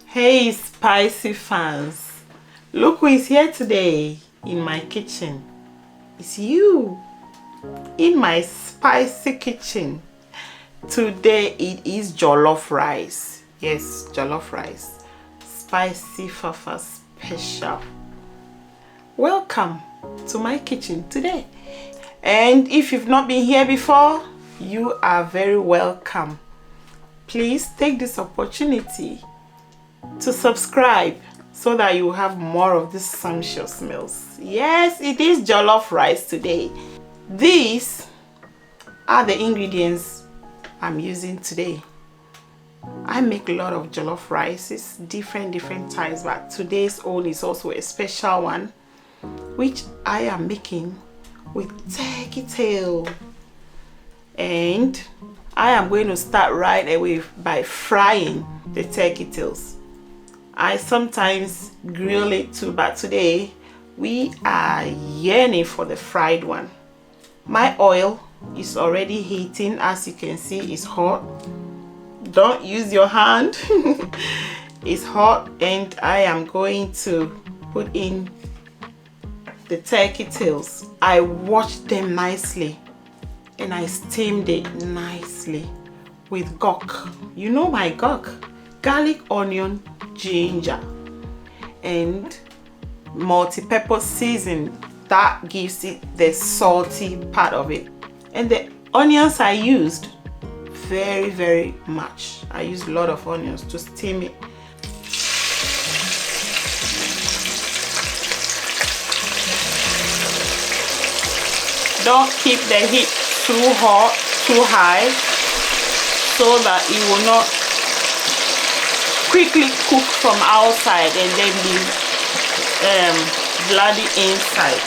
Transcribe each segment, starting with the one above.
Hey spicy fans, look who is here today in my kitchen. It's you in my spicy kitchen. Today it is jollof rice. Yes, jollof rice. Spicyfafa special. Welcome to my kitchen today. And if you've not been here before, you are very welcome. Please take this opportunity to subscribe so that you have more of these sumptuous meals. Yes, it is jollof rice today. These are the ingredients I'm using today. I make a lot of jollof rices, different types, but today's own is also a special one, which I am making with turkey tail. And I am going to start right away by frying the turkey tails. I sometimes grill it too, but today we are yearning for the fried one. My oil is already heating. As you can see, it's hot. Don't use your hand. It's hot, and I am going to put in the turkey tails. I washed them nicely and I steamed it nicely with GO.G. You know my GO.G? Garlic, onion, ginger, and multi-purpose seasoning that gives it the salty part of it. And the onions I used very much. I used a lot of onions to steam it. Don't keep the heat too hot, too high, so that it will not quickly cook from outside and then be bloody inside.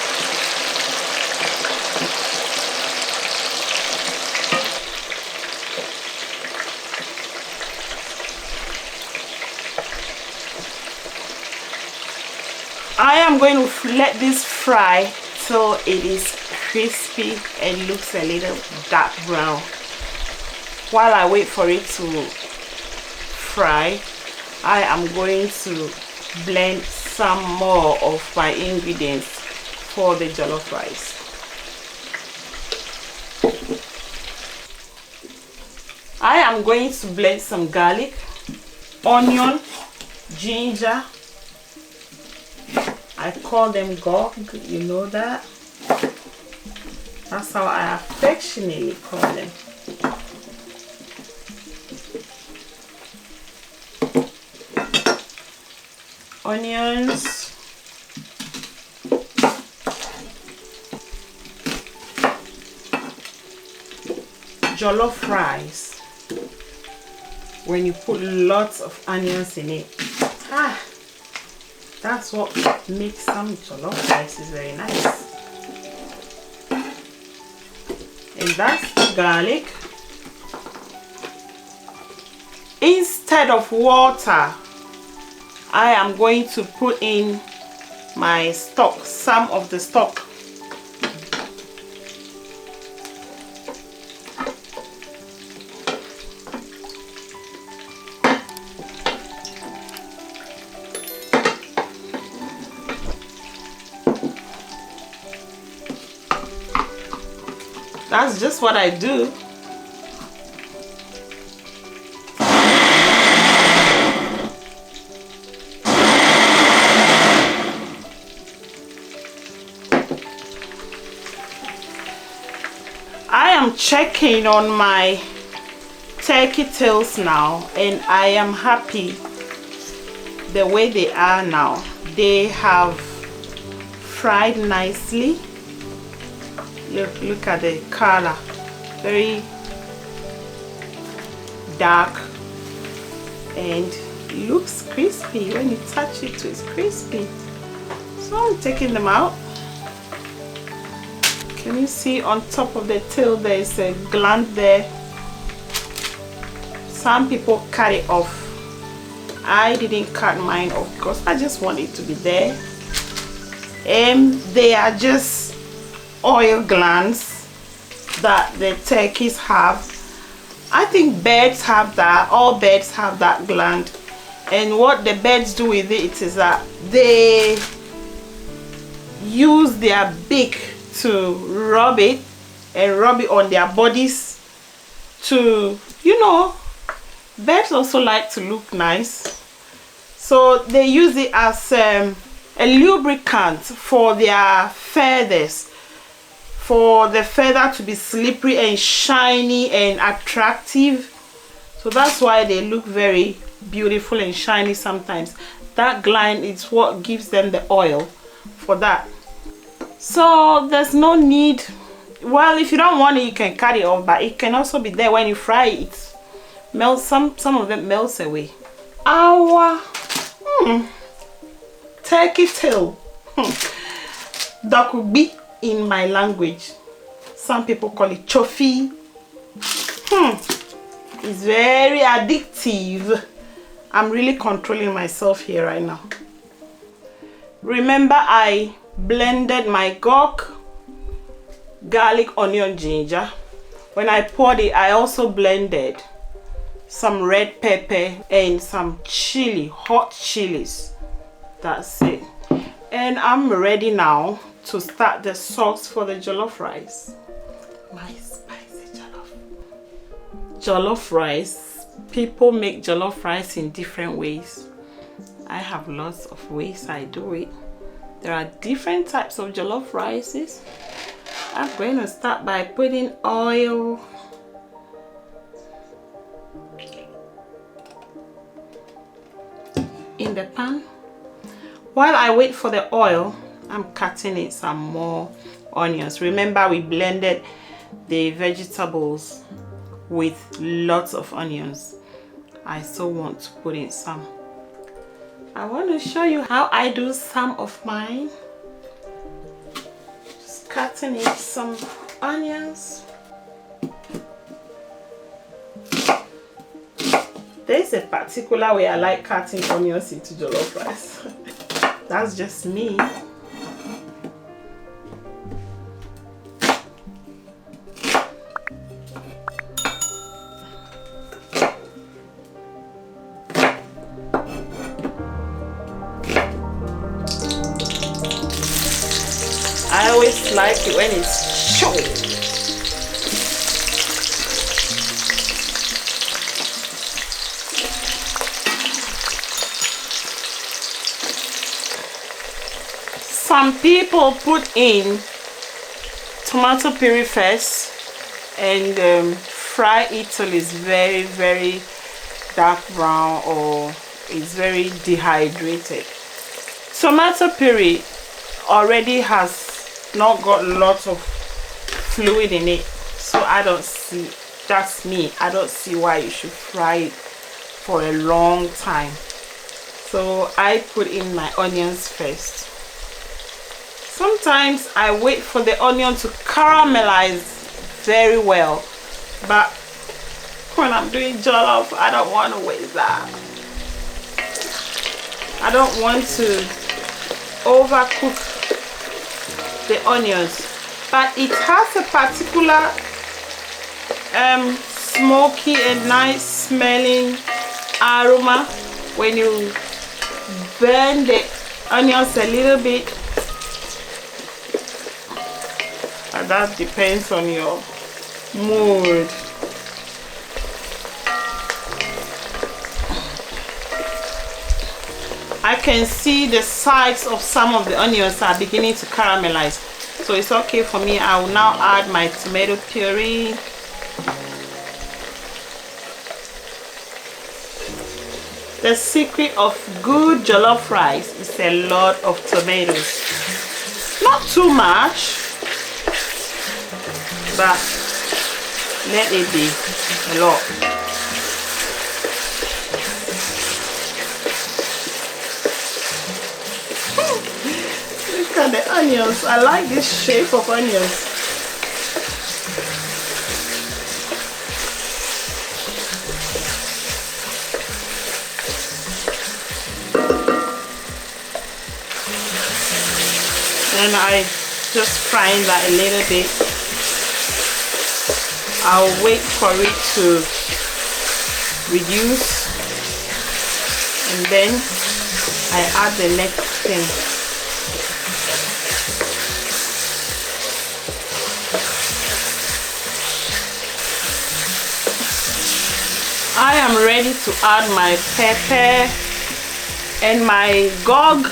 I am going to let this fry till it is crispy and looks a little dark brown. While I wait for it to fry, I am going to blend some more of my ingredients for the jollof rice. I am going to blend some garlic, onion, ginger. I call them GO.G, you know that. That's how I affectionately call them. Onions, jollof rice, when you put lots of onions in it, that's what makes some jollof rice is very nice. And that's the garlic. Instead of water, I am going to put in my stock, some of the stock. That's just what I do. I am checking on my turkey tails now, and I am happy the way they are now. They have fried nicely. Look at the color, very dark, and it looks crispy. When you touch it, it's crispy. So I'm taking them out. Can you see on top of the tail there is a gland there? Some people cut it off. I didn't cut mine off because I just want it to be there. And they are just oil glands that the turkeys have. I think birds have that. All birds have that gland. And what the birds do with it is that they use their beak to rub it and rub it on their bodies to, you know, birds also like to look nice. So they use it as a lubricant for their feathers, for the feather to be slippery and shiny and attractive. So that's why they look very beautiful and shiny sometimes. That gland is what gives them the oil for that. So there's no need, well, if you don't want it, you can cut it off, but it can also be there when you fry it. Melt, some of them melts away. Our turkey tail, that could be in my language. Some people call it chofi. It's very addictive. I'm really controlling myself here right now. Remember, I blended my G.O.G, garlic, onion, ginger. When I poured it, I also blended some red pepper and some chili, hot chilies. That's it. And I'm ready now to start the sauce for the jollof rice. My spicy jollof rice. People make jollof rice in different ways. I have lots of ways I do it. There are different types of jollof rices. I'm going to start by putting oil in the pan. While I wait for the oil, I'm cutting in some more onions. Remember, we blended the vegetables with lots of onions. I still want to put in some. I want to show you how I do some of mine. Just cutting in some onions. There's a particular way I like cutting onions into jollof rice. That's just me. I always like it when it's showy. Some people put in tomato puree first and fry it till it's very, very dark brown or it's very dehydrated. Tomato puree already has not got lots of fluid in it, so I don't see, that's me, I don't see why you should fry it for a long time. So I put in my onions first. Sometimes I wait for the onion to caramelize very well, but when I'm doing jollof, I don't want to waste that. I don't want to overcook the onions, but it has a particular smoky and nice smelling aroma when you burn the onions a little bit. But that depends on your mood. I can see the sides of some of the onions are beginning to caramelize, so it's okay for me. I will now add my tomato puree. The secret of good jollof rice is a lot of tomatoes. Not too much, but let it be a lot. Look at the onions. I like this shape of onions. Then I just frying that a little bit. I'll wait for it to reduce and and then I add the next thing. I am ready to add my pepper and my G.O.G.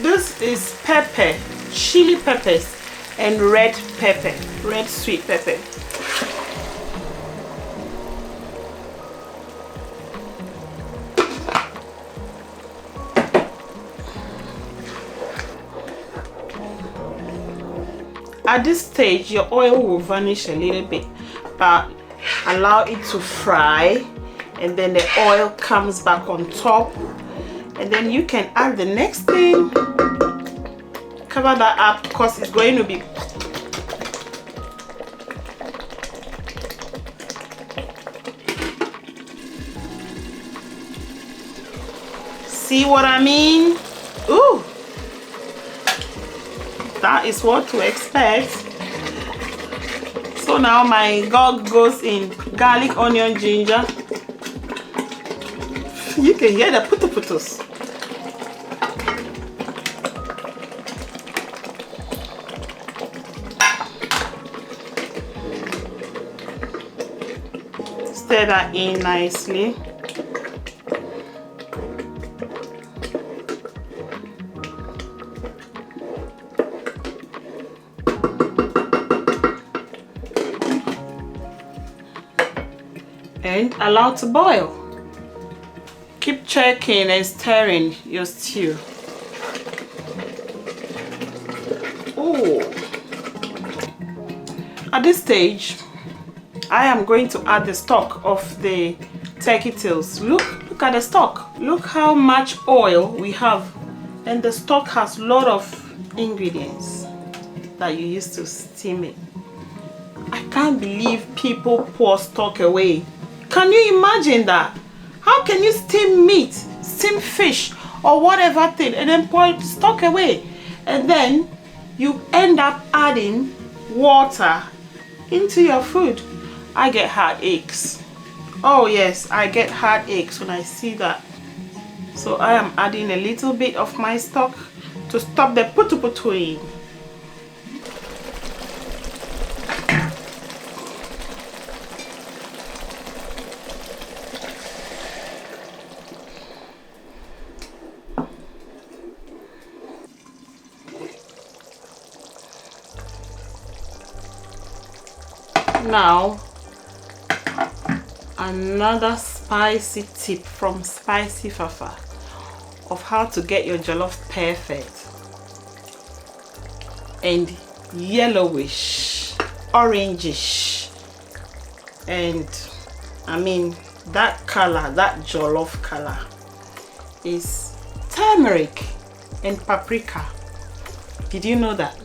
This is pepper, chili peppers and red pepper, red sweet pepper. At this stage, your oil will vanish a little bit, but allow it to fry, and then the oil comes back on top, and then you can add the next thing. Cover that up because it's going to be see what I mean? Ooh, that is what to expect. So now my G.O.G goes in garlic, onion, ginger. You can hear the putu-putus. Stir that in nicely. And allow to boil. Keep checking and stirring your stew. Oh, at this stage I am going to add the stock of the turkey tails. Look at the stock. Look how much oil we have, and the stock has a lot of ingredients that you use to steam it. I can't believe people pour stock away. Can you imagine that? How can you steam meat, steam fish or whatever thing and then pour stock away, and then you end up adding water into your food? I get heartaches. Oh yes, I get heartaches when I see that. So I am adding a little bit of my stock to stop the putu-putuing. Now, another spicy tip from Spicyfafa of how to get your jollof perfect and yellowish, orangish, and I mean that color, that jollof color, is turmeric and paprika. Did you know that?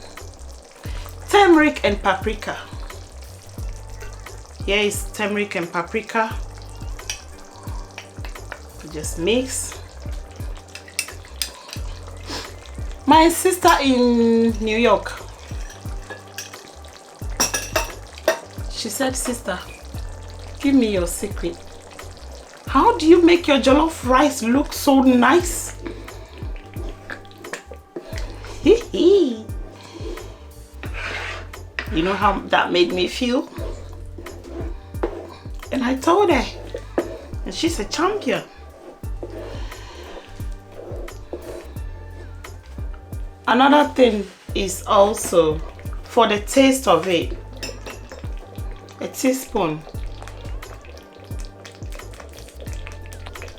Turmeric and paprika. Here is turmeric and paprika. Just mix. My sister in New York, she said, "Sister, give me your secret. How do you make your jollof rice look so nice?" You know how that made me feel? And I told her, and she's a champion. Another thing is also for the taste of it, a teaspoon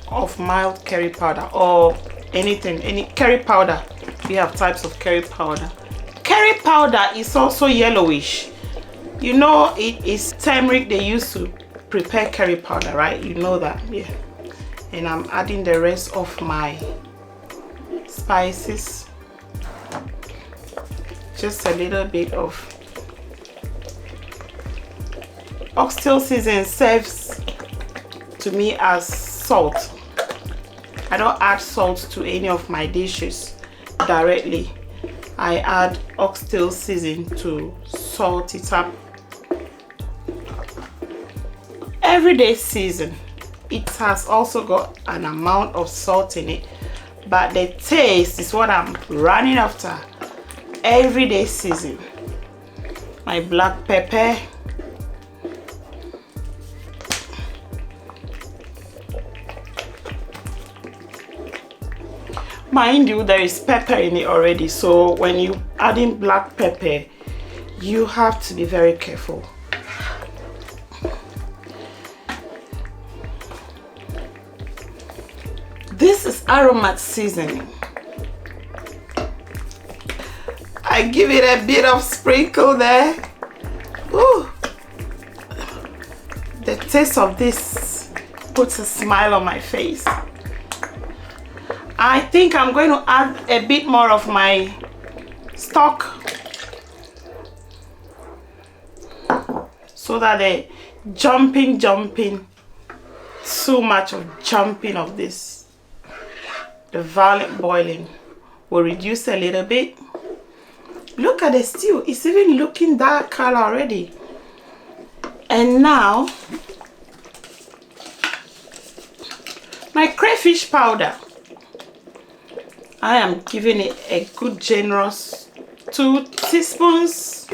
of mild curry powder, or anything, any curry powder. We have types of curry powder. Curry powder is also yellowish. You know, it is turmeric they use to prepare curry powder, right? You know that, yeah. And I'm adding the rest of my spices. Just a little bit of oxtail seasoning serves to me as salt. I don't add salt to any of my dishes directly. I add oxtail seasoning to salt it up. everyday season. It has also got an amount of salt in it, but the taste is what I'm running after. Everyday season. My black pepper. Mind you, there is pepper in it already, so when you add in black pepper, you have to be very careful. This is aromat seasoning. I give it a bit of sprinkle there. Ooh. The taste of this puts a smile on my face. I think I'm going to add a bit more of my stock so that the jumping, too much of jumping of this, the violent boiling will reduce a little bit. Look at the stew, it's even looking dark color already. And now my crayfish powder, I am giving it a good generous 2 teaspoons.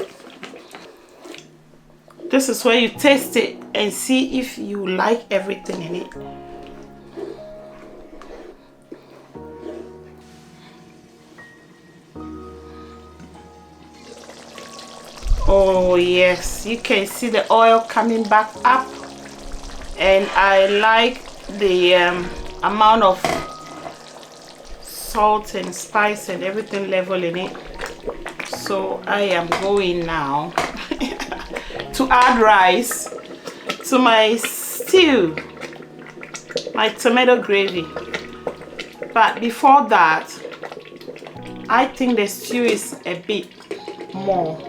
This is where you taste it and see if you like everything in it. Oh yes, you can see the oil coming back up, and I like the amount of salt and spice and everything level in it. So I am going now to add rice to my stew, my tomato gravy. But before that, I think the stew is a bit more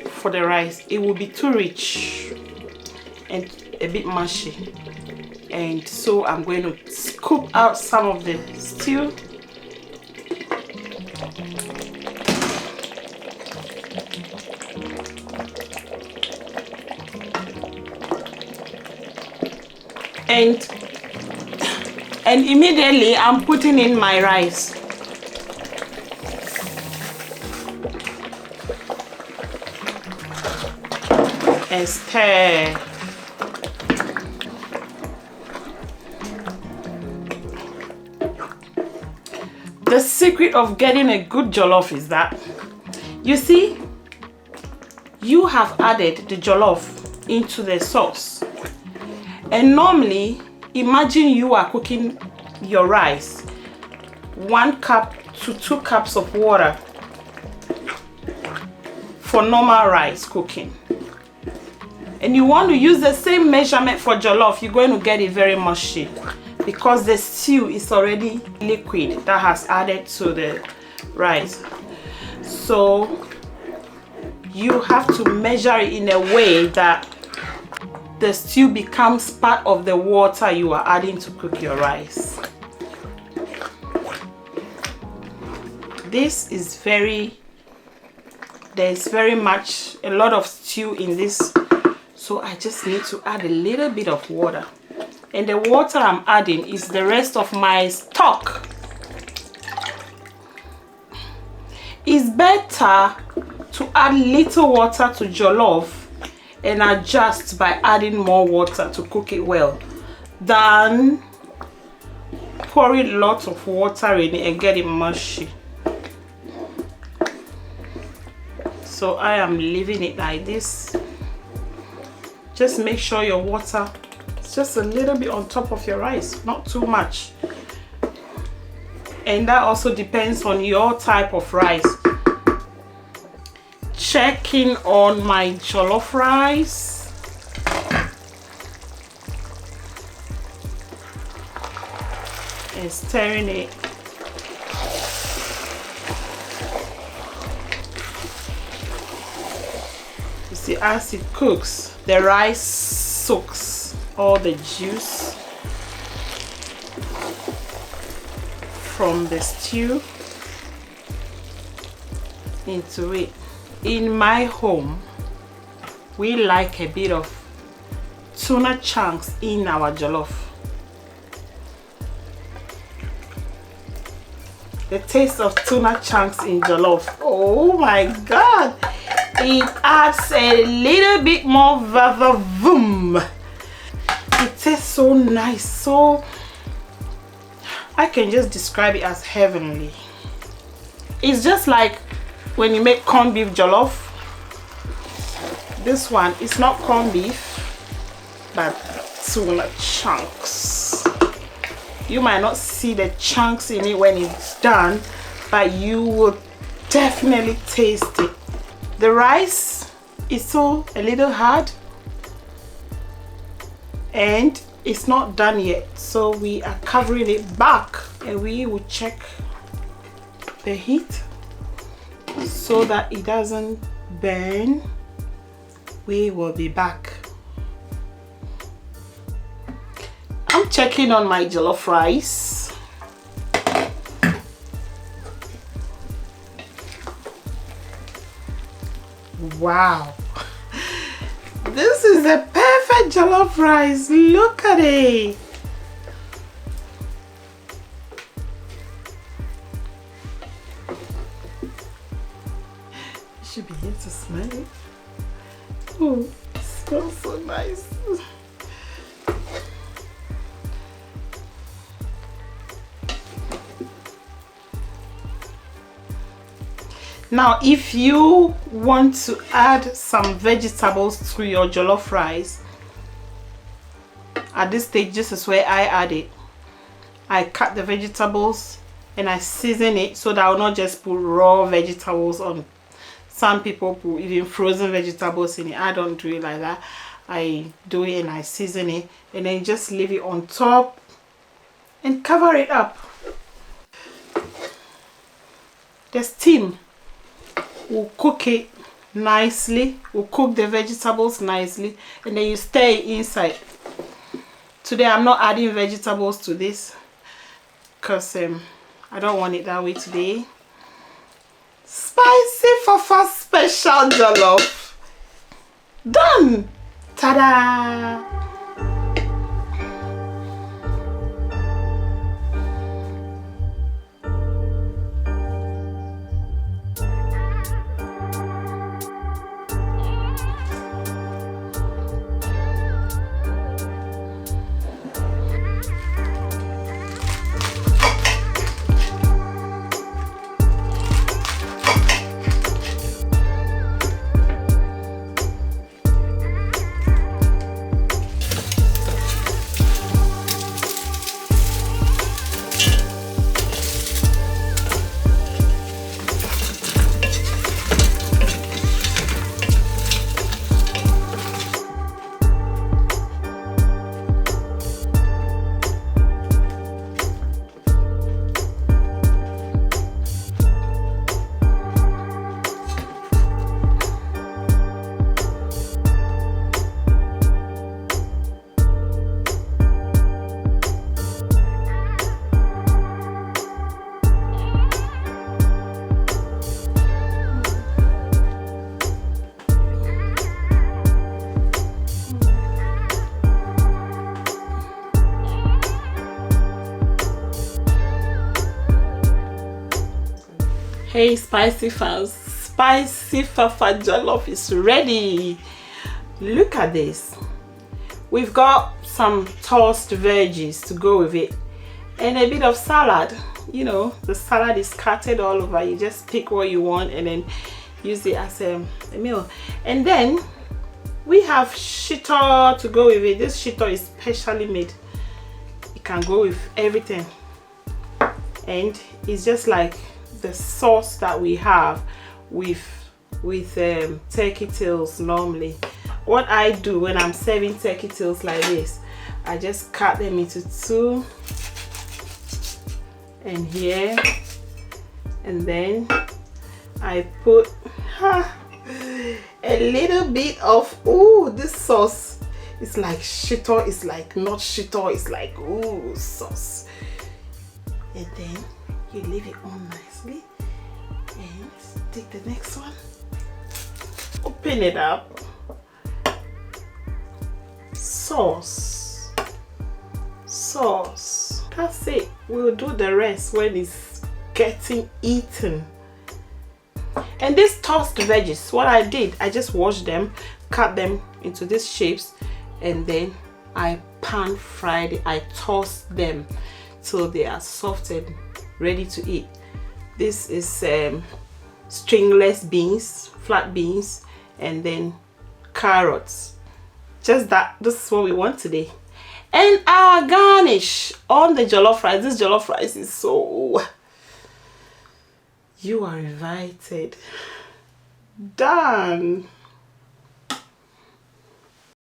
for the rice. It will be too rich and a bit mushy, and so I'm going to scoop out some of the stew. And immediately I'm putting in my rice. And stir. The secret of getting a good jollof is that, you see, you have added the jollof into the sauce. And normally, imagine you are cooking your rice, 1 cup to 2 cups of water for normal rice cooking. And you want to use the same measurement for jollof, you're going to get it very mushy because the stew is already liquid that has added to the rice. So you have to measure it in a way that the stew becomes part of the water you are adding to cook your rice. This is there's very much a lot of stew in this, so I just need to add a little bit of water. And the water I'm adding is the rest of my stock. It's better to add little water to jollof and adjust by adding more water to cook it well than pouring lots of water in it and get it mushy. So I am leaving it like this. Just make sure your water is just a little bit on top of your rice, not too much. And that also depends on your type of rice. Checking on my jollof rice. And stirring it. You see, as it cooks, the rice soaks all the juice from the stew into it. In my home, we like a bit of tuna chunks in our jollof. The taste of tuna chunks in jollof, oh my god, it adds a little bit more vavoom. It tastes so nice, so I can just describe it as heavenly. It's just like when you make corned beef jollof. This one is not corned beef but tuna chunks. You might not see the chunks in it when it's done, but you will definitely taste it. The rice is so a little hard and it's not done yet, so we are covering it back and we will check the heat so that it doesn't burn. We will be back. I'm checking on my jollof rice. Wow, this is a perfect jollof rice. Look at it. You should be here to smell it. Oh, it smells so nice. Now, if you want to add some vegetables to your jollof rice, at this stage, this is where I add it. I cut the vegetables and I season it so that I will not just put raw vegetables on. Some people put even frozen vegetables in it. I don't do it like that. I do it and I season it and then just leave it on top and cover it up. The steam will cook it nicely, will cook the vegetables nicely, and then you stir it inside. Today I'm not adding vegetables to this because I don't want it that way today. Spicyfafa special jollof done. Ta-da! Hey Spicyfans, Spicyfafa jollof is ready. Look at this. We've got some tossed veggies to go with it and a bit of salad. You know, the salad is scattered all over. You just pick what you want and then use it as a meal. And then we have shito to go with it. This shito is specially made. It can go with everything. And it's just like the sauce that we have with turkey tails normally. What I do when I'm serving turkey tails like this, I just cut them into two and here, and then I put a little bit of this sauce. It's like shito, it's like not shito, it's like sauce. And then you leave it on nicely and take the next one, open it up sauce. That's it. We'll do the rest when it's getting eaten. And these tossed veggies, what I did, I just washed them, cut them into these shapes, and then I pan fried it. I tossed them till they are soft and ready to eat. This is stringless beans, flat beans, and then carrots. Just that. This is what we want today. And our garnish on the jollof rice. This jollof rice is so... You are invited. Done.